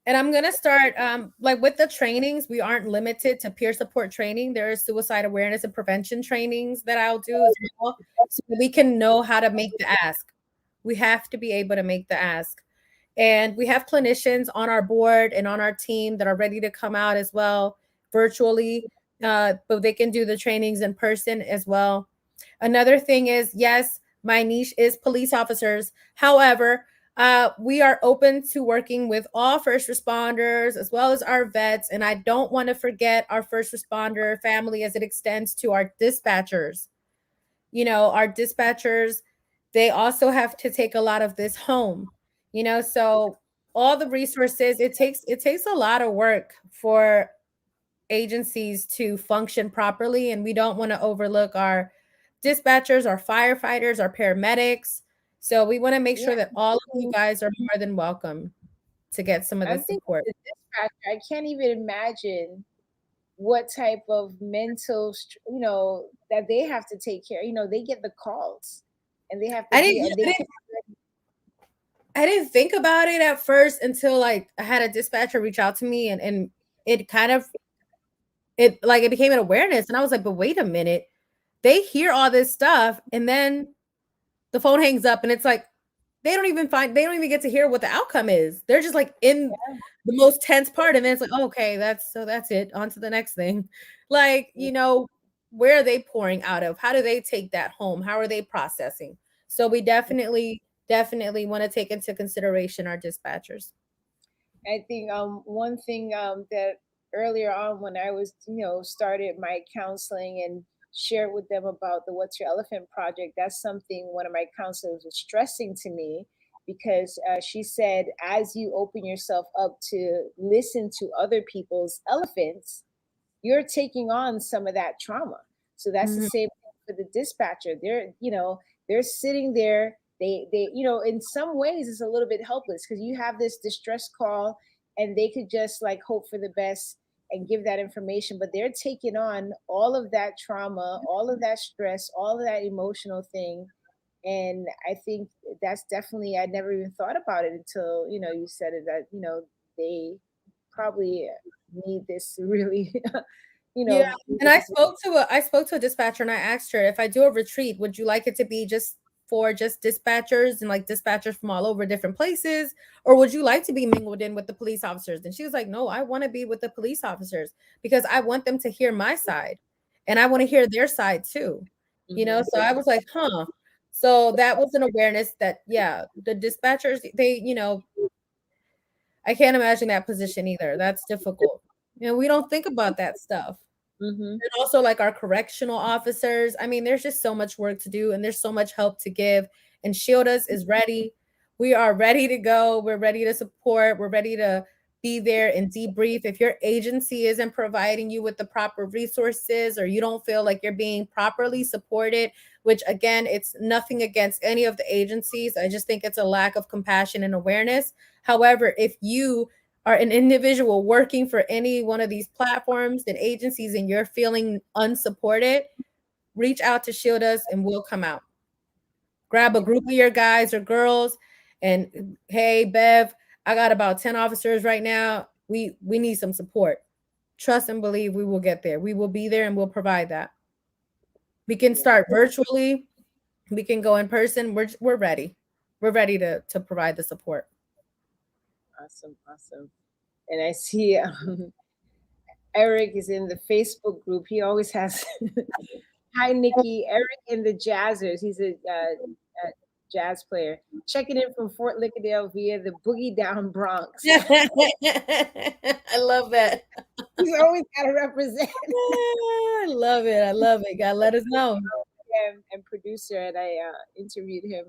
And I'm going to start like with the trainings. We aren't limited to peer support training. There is suicide awareness and prevention trainings that I'll do as well, so we can know how to make the ask. We have to be able to make the ask. And we have clinicians on our board and on our team that are ready to come out as well virtually, but they can do the trainings in person as well. Another thing is, yes, my niche is police officers. However, we are open to working with all first responders as well as our vets. And I don't want to forget our first responder family as it extends to our dispatchers. Our dispatchers, they also have to take a lot of this home, so all the resources, it takes a lot of work for agencies to function properly. And we don't want to overlook our dispatchers, our firefighters, our paramedics. So we want to make Yeah, sure that all of you guys are more than welcome to get some of I'm this thinking support. the dispatcher. I can't even imagine what type of mental, that they have to take care. They get the calls, and they have to I be, didn't, and they I can. didn't, I didn't think about it at first until like I had a dispatcher reach out to me, and it kind of it became an awareness, and I was like, but wait a minute, they hear all this stuff, and then the phone hangs up, and it's like they don't even get to hear what the outcome is. They're just like in the most tense part, and then it's like, oh, okay, that's it. On to the next thing. Like, where are they pouring out of? How do they take that home? How are they processing? So we definitely want to take into consideration our dispatchers. I think one thing that earlier on when I was started my counseling and shared with them about the What's Your Elephant project, that's something one of my counselors was stressing to me, because she said, as you open yourself up to listen to other people's elephants, you're taking on some of that trauma. So that's the Mhm. same thing for the dispatcher. They're sitting there. They in some ways it's a little bit helpless, because you have this distress call, and they could just like hope for the best and give that information, but they're taking on all of that trauma, all of that stress, all of that emotional thing. And I think that's definitely, I never even thought about it until you said it, that they probably need this really Yeah, and I really. spoke to a dispatcher, and I asked her, if I do a retreat, would you like it to be just for just dispatchers and like dispatchers from all over different places, or would you like to be mingled in with the police officers? And she was like, no, I want to be with the police officers because I want them to hear my side, and I want to hear their side too. Mhm. So I was like, huh. So that was an awareness that, yeah, the dispatchers, I can't imagine that position either. That's difficult. We don't think about that stuff. Mhm. And also like our correctional officers. I mean, there's just so much work to do, and there's so much help to give. And ShieldUs is ready. We are ready to go. We're ready to support. We're ready to be there and debrief. If your agency isn't providing you with the proper resources, or you don't feel like you're being properly supported, which again, it's nothing against any of the agencies. I just think it's a lack of compassion and awareness. However, if you are an individual working for any one of these platforms and agencies and you're feeling unsupported, reach out to ShieldUs and we'll come out. Grab a group of your guys or girls and, hey, Bev, I got about 10 officers right now. We need some support. Trust and believe we will get there. We will be there and we'll provide that. We can Yeah. start virtually. We can go in person. We're ready. We're ready to provide the support. Awesome, awesome. And I see Eric is in the Facebook group. He always has hi Nikki, Eric in the Jazzers. He's a jazz player checking in from Fort Lauderdale via the Boogie Down Bronx. I love that. He's always got to represent. I love it. I love it. God, let us know. And producer, and I interviewed him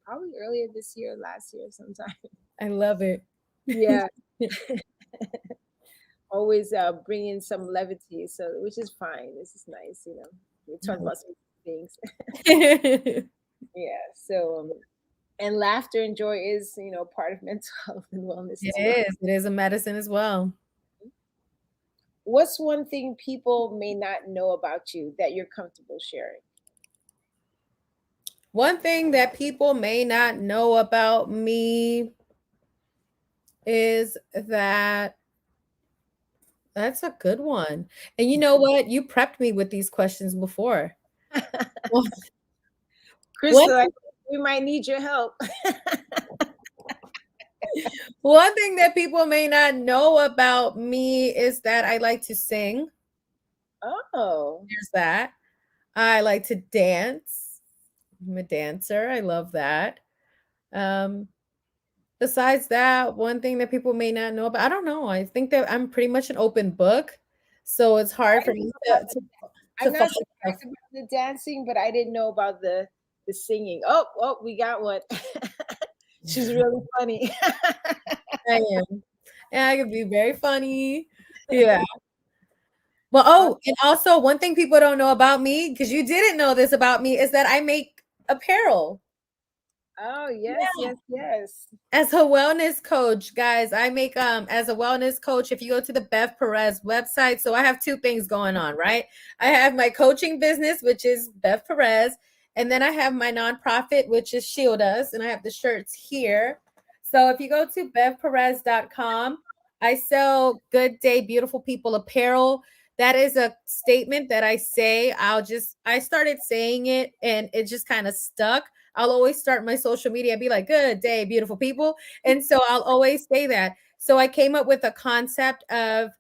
probably earlier this year, last year, sometime. I love it. Yeah, always bringing some levity, so which is fine. This is nice, we talk about some things. Yeah, so and laughter and joy is part of mental health and wellness It as well. is. It is a medicine as well. What's one thing people may not know about you that you're comfortable sharing? One thing that people may not know about me is that that's a good one. And you know what? You prepped me with these questions before. One Crystal, we might need your help. One thing that people may not know about me is that I like to sing. Oh. There's that. I like to dance. I'm a dancer. I love that. Um, Besides that, one thing that people may not know about, I don't know. I think that I'm pretty much an open book. So it's hard I for didn't me know about to I'm find not stuff. surprised about the dancing, but I didn't know about the singing. Oh, oh, we got one. She's really funny. I am. And I can be very funny. Yeah. Well, Uh, oh, and also one thing people don't know about me, because you didn't know this about me, is that I make apparel. oh, yes, yes, yes. As a wellness coach, guys, I make as a wellness coach, if you go to the Bev Perez website, so I have two things going on, right? I have my coaching business, which is Bev Perez, and then I have my nonprofit, which is ShieldUs, and I have the shirts here. So if you go to bevperez.com, I sell Good Day Beautiful People apparel. That is a statement that I say. I started saying it and it just kind of stuck. I'll always start my social media and be like, good day, beautiful people. And so I'll always say that. So I came up with a concept of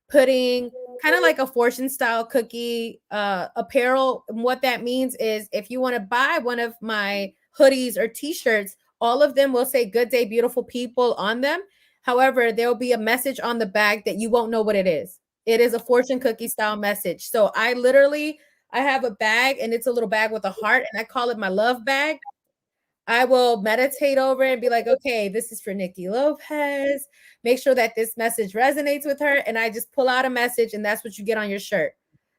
putting kind of like a fortune style cookie apparel. And what that means is if you want to buy one of my hoodies or t-shirts, all of them will say good day, beautiful people on them. However, there'll be a message on the bag that you won't know what it is. It is a fortune cookie style message. So I have a bag and it's a little bag with a heart and I call it my love bag. I will meditate over it and be like, okay, this is for Niki Lopez. Make sure that this message resonates with her. And I just pull out a message, and that's what you get on your shirt.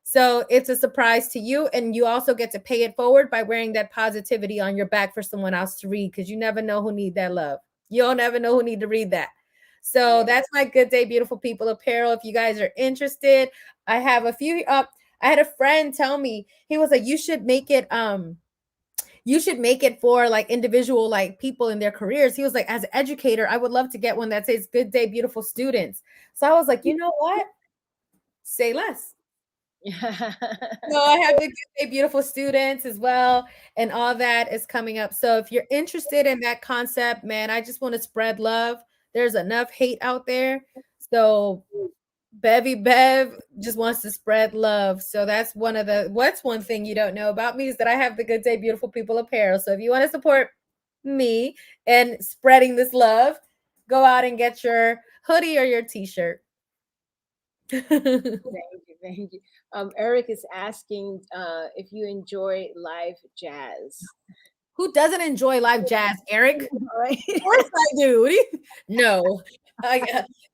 So it's a surprise to you. And you also get to pay it forward by wearing that positivity on your back for someone else to read, because you never know who need that love. You'll never know who need to read that. So Yeah. that's my Good Day Beautiful People apparel. If you guys are interested, I have a few up. I had a friend tell me, he was like, you should make it for like individual like people in their careers. He was like, as an educator, I would love to get one that says good day beautiful students. So I was like, you know what, say less. So I have the good day beautiful students as well, and all that is coming up. So if you're interested in that concept, man, I just want to spread love. There's enough hate out there. So Bevy Bev just wants to spread love. So that's what's one thing you don't know about me is that I have the Good Day Beautiful People apparel. So if you want to support me and spreading this love, go out and get your hoodie or your t-shirt. Thank you, thank you. Eric is asking if you enjoy live jazz. Who doesn't enjoy live jazz, Eric? All right. Of course I do. No.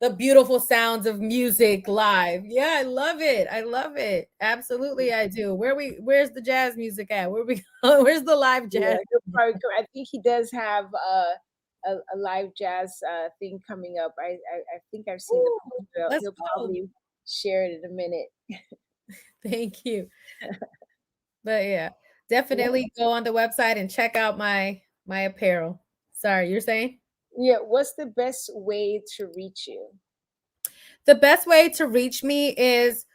The beautiful sounds of music live. Yeah, I love it. I love it. Absolutely, I do. Where's the jazz music at? Where we where's the live Yeah, jazz? he'll probably I think he does have a live jazz thing coming up. I think I've seen the Ooh, poster. let's He'll go. probably share it in a minute. Thank you. But yeah, What, definitely go on the website and check out my apparel. Sorry, you're saying? yeah, what's the best way to reach you? The best way to reach me is,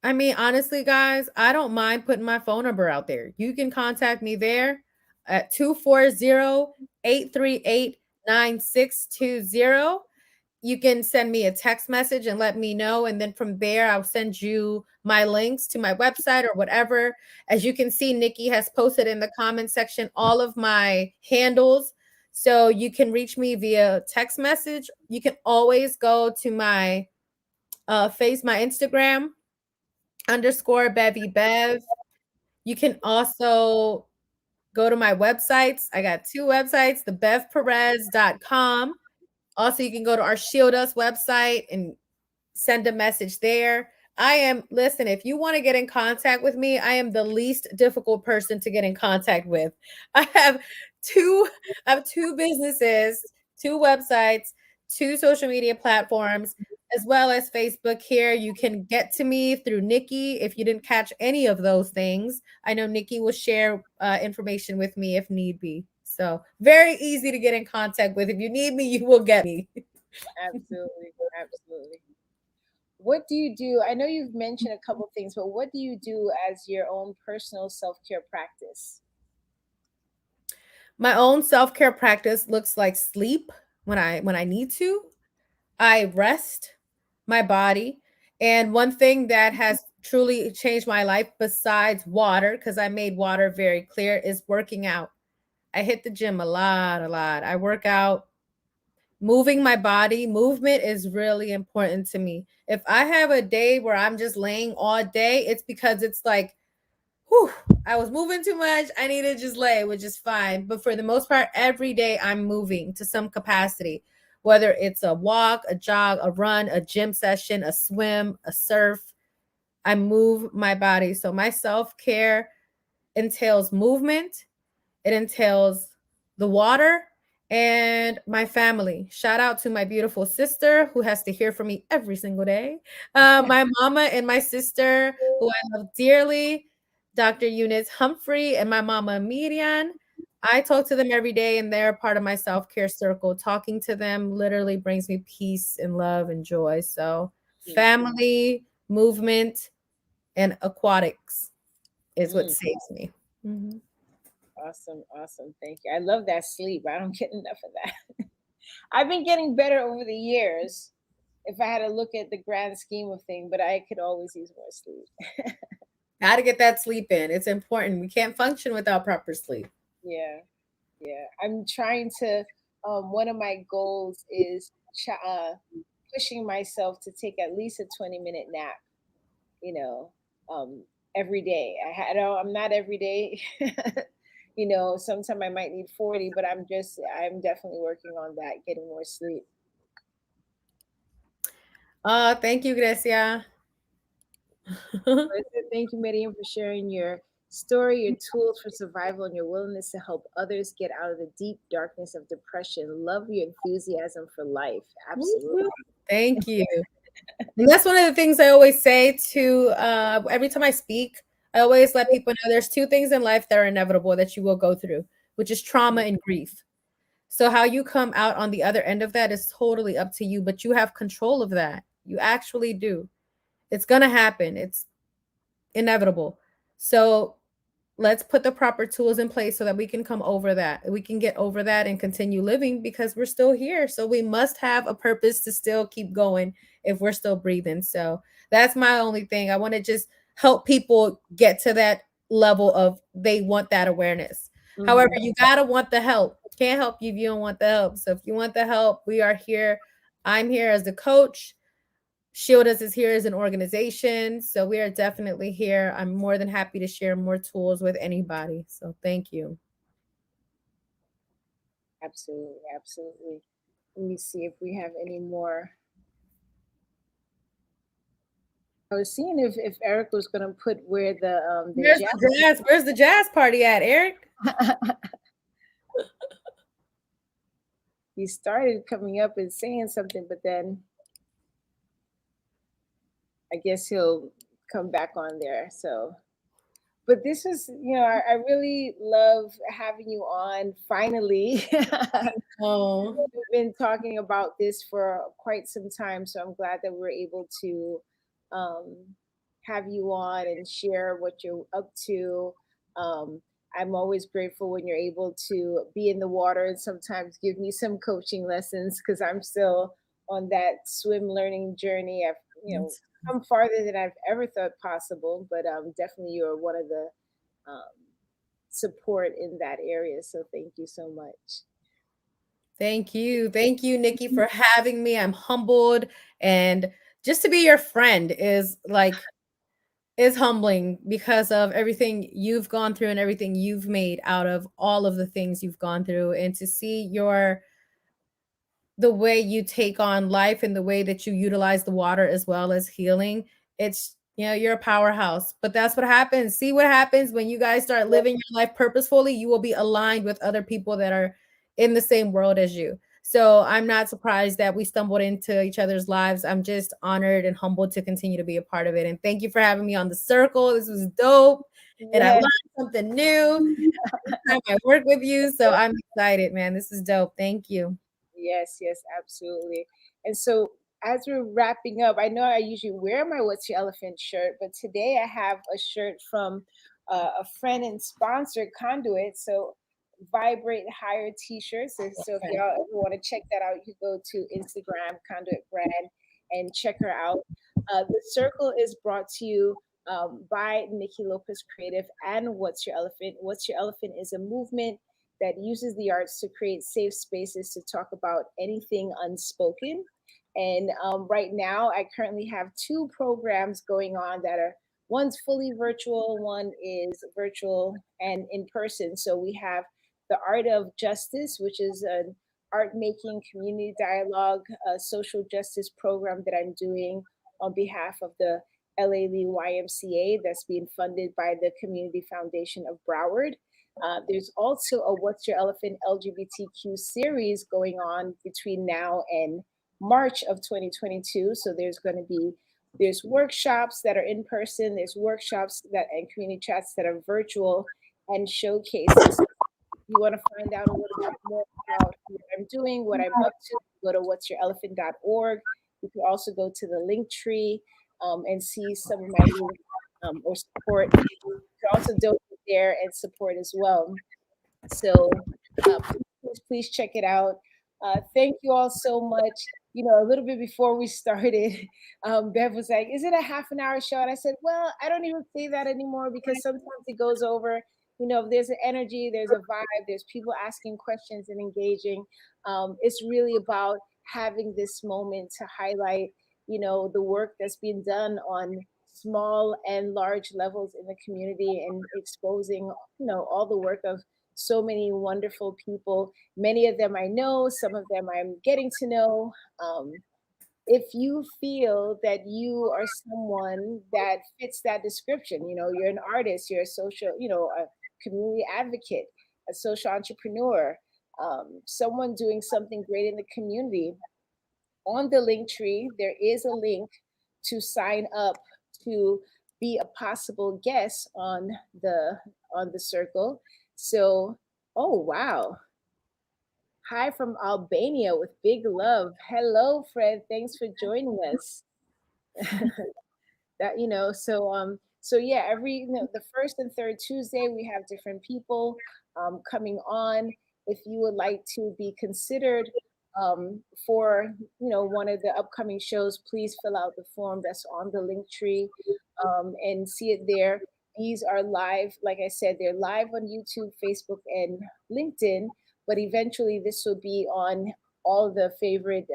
I mean, honestly, guys, I don't mind putting my phone number out there. You can contact me there at 240-838-9620. You can send me a text message and let me know. And then from there, I'll send you my links to my website or whatever. As you can see, Nikki has posted in the comment section all of my handles. So you can reach me via text message. You can always go to my my Instagram _Bevy Bev. You can also go to my websites. I got two websites, the bevperez.com. Also, you can go to our Shield Us website and send a message there. Listen, if you want to get in contact with me, I am the least difficult person to get in contact with. I have two, I have two businesses, two websites, two social media platforms, as well as Facebook here. You can get to me through Nikki if you didn't catch any of those things. I know Nikki will share information with me if need be. So very easy to get in contact with. If you need me, you will get me. Absolutely, absolutely. What do you do? I know you've mentioned a couple things, but what do you do as your own personal self-care practice? My own self care practice looks like sleep. when I need to. I rest my body. And one thing that has truly changed my life besides water, because I made water very clear, is working out. I hit the gym a lot, a lot. I work out. Moving my body, movement is really important to me. If I have a day where I'm just laying all day, it's because it's like, whew, I was moving too much. I need to just lay, which is fine. But for the most part, every day I'm moving to some capacity, whether it's a walk, a jog, a run, a gym session, a swim, a surf. I move my body. So my self care entails movement, it entails the water and my family. Shout out to my beautiful sister who has to hear from me every single day. My mama and my sister who I love dearly, Dr. Eunice Humphrey and my mama Mirian. I talk to them every day and they're part of my self care circle. Talking to them literally brings me peace and love and joy. So, family, movement, and aquatics is what Mm, saves me. Mhm. awesome, awesome. Thank you. I love that sleep. I don't get enough of that. I've been getting better over the years. If I had to look at the grand scheme of things, but I could always use more sleep. Got to get that sleep in. It's important. We can't function without proper sleep. Yeah, yeah. I'm trying to. One of my goals is pushing myself to take at least a 20-minute nap. You know, every day. I know I'm not every day. Sometimes I might need 40, but I'm definitely working on that, getting more sleep. Thank you, Grecia. Thank you, Miriam, for sharing your story, your tools for survival, and your willingness to help others get out of the deep darkness of depression. Love your enthusiasm for life. Absolutely. Thank you. And that's one of the things I always say to every time I speak. I always let people know there's two things in life that are inevitable that you will go through, which is trauma and grief. So how you come out on the other end of that is totally up to you, but you have control of that. You actually do. It's going to happen. It's inevitable. So let's put the proper tools in place so that we can come over that. We can get over that and continue living because we're still here. So we must have a purpose to still keep going if we're still breathing. So that's my only thing. I want to just help people get to that level of they want that awareness. However, Mhm. you got to want the help. Can't help you if you don't want the help. So if you want the help, we are here. I'm here as the coach. ShieldUs is here as an organization. So we are definitely here. I'm more than happy to share more tools with anybody. So thank you. Absolutely, absolutely. Let me see if we have any more. I was seeing if Eric was going to put where the Where's the jazz? Where's the jazz party at, Eric? he started coming up and saying something, but then I guess he'll come back on there. So, but this is, I really love having you on finally. Oh, We've been talking about this for quite some time, so I'm glad that we're able to um, have you on and share what you're up to. Um, I'm always grateful when you're able to be in the water and sometimes give me some coaching lessons because I'm still on that swim learning journey. I've, come farther than I've ever thought possible, but definitely you're one of the um, support in that area. So thank you so much. thank you. Thank you, Nikki, for having me. I'm humbled. And just to be your friend is humbling because of everything you've gone through and everything you've made out of all of the things you've gone through. And to see the way you take on life and the way that you utilize the water as well as healing, it's you're a powerhouse. But that's what happens. See what happens when you guys start living your life purposefully. You will be aligned with other people that are in the same world as you. So I'm not surprised that we stumbled into each other's lives. I'm just honored and humbled to continue to be a part of it. And thank you for having me on the circle. This was dope. And I Yes. learned something new every time I work with you. So I'm excited, man. This is dope. Thank you. Yes, yes, absolutely. And so as we're wrapping up, I know I usually wear my What's Your Elephant shirt, but today I have a shirt from a friend and sponsor, Conduit. So Vibrate Higher t-shirts. So if y'all ever want to check that out, you go to Instagram, Conduit Brand, and check her out. The circle is brought to you by Niki Lopez Creative and What's Your Elephant. What's Your Elephant is a movement that uses the arts to create safe spaces to talk about anything unspoken. And right now, I currently have two programs going on that are, one's fully virtual, one is virtual and in person. So we have the Art of Justice, which is an art making community dialogue, social justice program that I'm doing on behalf of the LA Lee YMCA that's being funded by the Community Foundation of Broward. There's also a What's Your Elephant LGBTQ series going on between now and March of 2022. So there's workshops that are in person, there's workshops that and community chats that are virtual, and showcases. If you want to find out a little bit more about what I'm doing, what I'm up to, go to what'syourelephant.org. You can also go to the link tree and see some of my links or support. You can also donate there and support as well. So please check it out. Thank you all so much. You know, a little bit before we started, Bev was like, "Is it a half an hour show?" And I said, "Well, I don't even say that anymore because sometimes it goes over. You know, if there's an energy, there's a vibe, there's people asking questions and engaging. It's really about having this moment to highlight, you know, the work that's being done on small and large levels in the community and exposing, you know, all the work of so many wonderful people. Many of them I know, some of them I'm getting to know. If you feel that you are someone that fits that description, you know, you're an artist, you're a social, you know, a community advocate, a social entrepreneur, someone doing something great in the community, on the link tree, there is a link to sign up to be a possible guest on the circle. So, oh wow. Hi from Albania with big love. Hello, Fred. Thanks for joining us. That, you know, so yeah, every, you know, the first and third Tuesday we have different people coming on. If you would like to be considered for, you know, one of the upcoming shows, please fill out the form that's on the link tree and see it there. These are live, like I said, they're live on YouTube, Facebook, and LinkedIn, but eventually this will be on all the favorite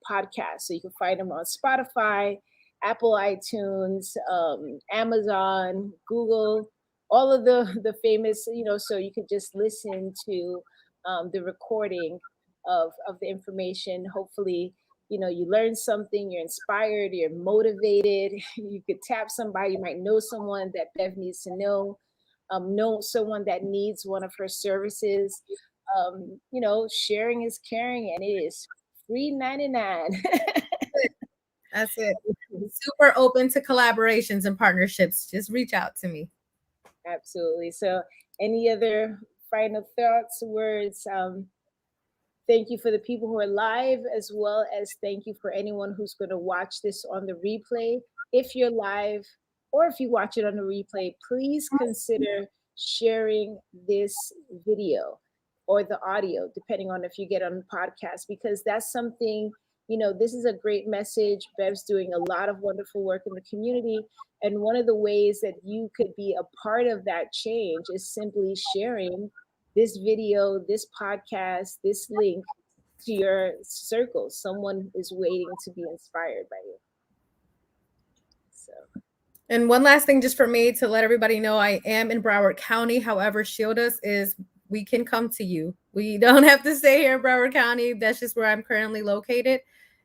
podcasts, so you can find them on Spotify, Apple iTunes, Amazon, Google, all of the famous, you know, so you could just listen to the recording of the information. Hopefully, you know, you learn something, you're inspired, you're motivated. You could tap somebody, you might know someone that Bev needs to know someone that needs one of her services. You know, sharing is caring, and it is free 99. That's it. Super open to collaborations and partnerships. Just reach out to me. Absolutely. So, any other final thoughts, words? Thank you for the people who are live, as well as thank you for anyone who's going to watch this on the replay. If you're live or if you watch it on the replay, please consider sharing this video or the audio, depending on if you get on the podcast, because that's something, you know, this is a great message. Bev's doing a lot of wonderful work in the community. And one of the ways that you could be a part of that change is simply sharing this video, this podcast, this link to your circle. Someone is waiting to be inspired by you. So, and one last thing, just for me to let everybody know, I am in Broward County. However, ShieldUs is, we can come to you. We don't have to stay here in Broward County. That's just where I'm currently located.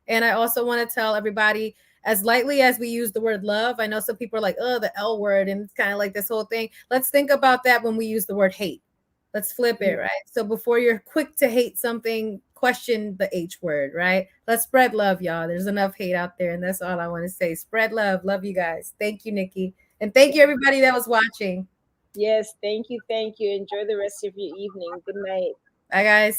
And I also want to tell everybody, as lightly as we use the word love, I know some people are like, oh, the L word, and it's kind of like this whole thing. Let's think about that when we use the word hate. Let's flip it, right? So before you're quick to hate something, question the H word, right? Let's spread love, y'all. There's enough hate out there, and that's all I want to say. Spread love. Love you guys. Thank you, Niki. And thank you, everybody that was watching. yes, thank you. Thank you. Enjoy the rest of your evening. Good night. Bye, guys.